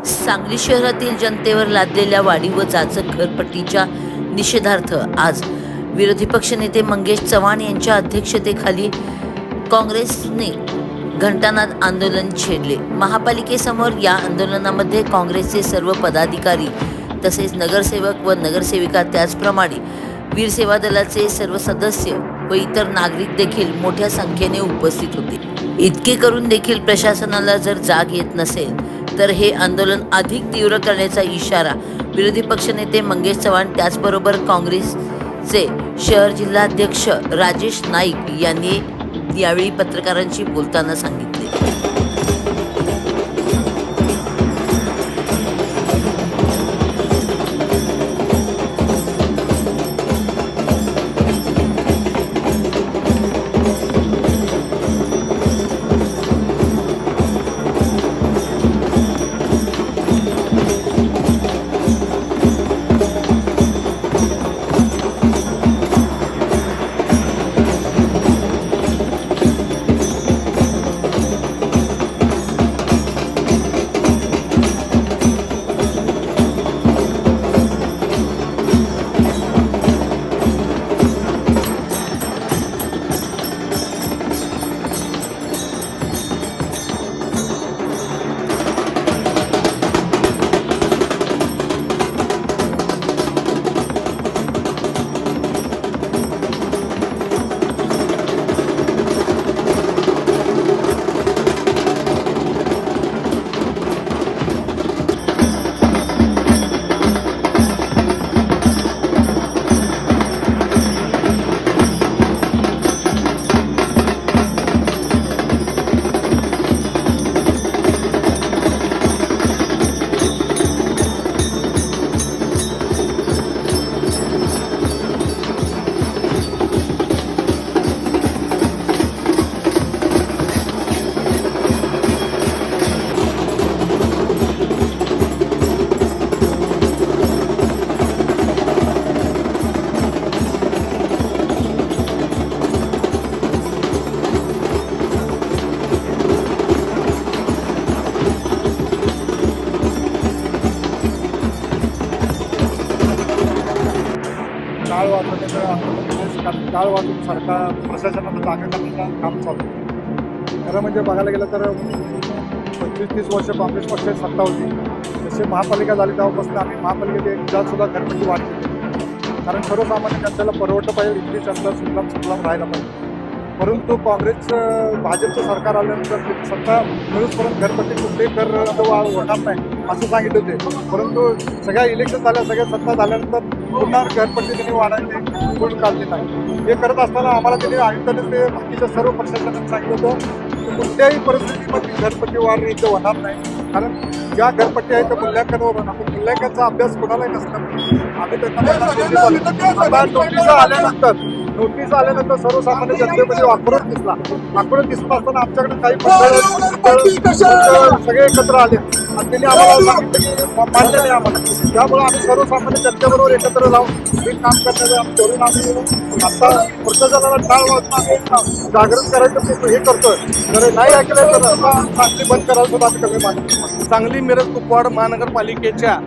सांगली शहरातील जनतेवर लादलेल्या वाढीव व जाचक घरपट्टीच्या निषेधार्थ आज विरोधी पक्षनेते मंगेश चव्हाण यांच्या अध्यक्षतेखाली काँग्रेसने घंटानाद आंदोलन छेडले। महापालिकेसमोर या आंदोलनामध्ये काँग्रेसचे सर्व पदाधिकारी तसेच नगरसेवक व नगरसेविका त्याचप्रमाणे वीर सेवा दलाचे सर्व सदस्य व इतर नागरिक देखील मोठ्या संख्येने उपस्थित होते। इतके करून देखील प्रशासनाला जर जाग येत नसेल तर हे आंदोलन अधिक तीव्र करण्याचा इशारा विरोधी पक्षनेते मंगेश चव्हाण त्याचबरोबर काँग्रेसचे शहर जिल्हाध्यक्ष राजेश नाईक यांनी यावेळी पत्रकारांशी बोलताना सांगितले। टाळ वाजून सरकार प्रशासनाला जागा करण्याचं काम चालू आहे। खरं म्हणजे बघायला गेलं तर 25-30 वर्ष काँग्रेस पक्षाची सत्ता होती। जसे महापालिका झाली तेव्हापासून आम्ही महापालिकेत एक सुद्धा घरपट्टी वाढ केली, कारण सर्वसामान्य जनतेला परवडलं पाहिजे, इथली जनता सुखलाम राहायला पाहिजे। परंतु काँग्रेसचं भाजपचं सरकार आल्यानंतर सत्ता मिळूनपर्यंत घरपट्टी कुठेही कर होणार नाही असं सांगितले होते। परंतु सगळ्या इलेक्शन झाल्या, सगळ्या सत्ता झाल्यानंतर पुन्हा घरपट्टी त्यांनी वाढायचे कोण काढले नाही। हे करत असताना आम्हाला त्यांनी आयुक्तांनी ते बाकीच्या सर्व प्रशासनाने सांगितलं होतं की कुठल्याही परिस्थितीमध्ये घरपट्टी वाढ इथं होणार नाही, कारण ज्या घरपट्टी आहे त्या मूल्यांकनावर होणार। मूल्यांकनाचा अभ्यास कोणालाही नसतं। आम्ही त्यांना नोटीस आल्यानंतर सर्वसामान्य जनतेमध्ये आक्रोश दिसला। आक्रोश दिसत असताना आमच्याकडे काही सगळे एकत्र आले आणि त्यांनी आम्हाला सांगितलं की मान्य नाही आम्हाला। त्यामुळे आम्ही सर्वसामान्य जनतेबरोबर एकत्र राहून हे काम करण्याचं धरून आम्ही आता प्रशासनाला टाळ वाजून आम्ही जागृत करायचं हे करतोय। जर नाही ऐकलं तर सांगली बंद करायला सुद्धा आम्ही कमी मानतो। सांगली मिरज कुपवाड महानगरपालिकेच्या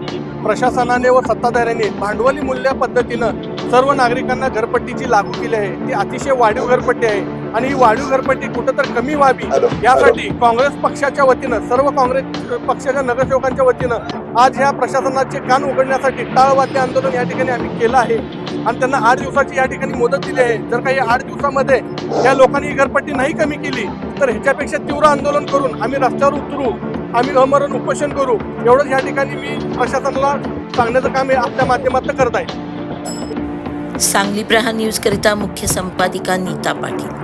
प्रशासनाने व सत्ताधाऱ्यांनी भांडवली मूल्य पद्धतीनं सर्व नागरिकांना घरपट्टीची लागू केली आहे। ती अतिशय वाढीव घरपट्टी आहे आणि ही वाढीव घरपट्टी कुठं तर कमी व्हावी यासाठी काँग्रेस पक्षाच्या वतीनं, सर्व काँग्रेस पक्षाच्या नगरसेवकांच्या वतीनं आज ह्या प्रशासनाचे कान उघडण्यासाठी टाळवाद्य आंदोलन या ठिकाणी आम्ही केलं आहे आणि त्यांना 8 दिवसाची या ठिकाणी मुदत दिली आहे। जर काही 8 दिवसामध्ये या लोकांनी घरपट्टी नाही कमी केली तर ह्याच्यापेक्षा तीव्र आंदोलन करून आम्ही रस्त्यावर उतरू, आम्ही अमरण उपोषण करू, एवढंच या ठिकाणी मी प्रशासनाला सांगण्याचं काम हे आपल्या माध्यमातून करत आहे। सांगली प्रहार न्यूज करिता मुख्य संपादिका नीता पाटील।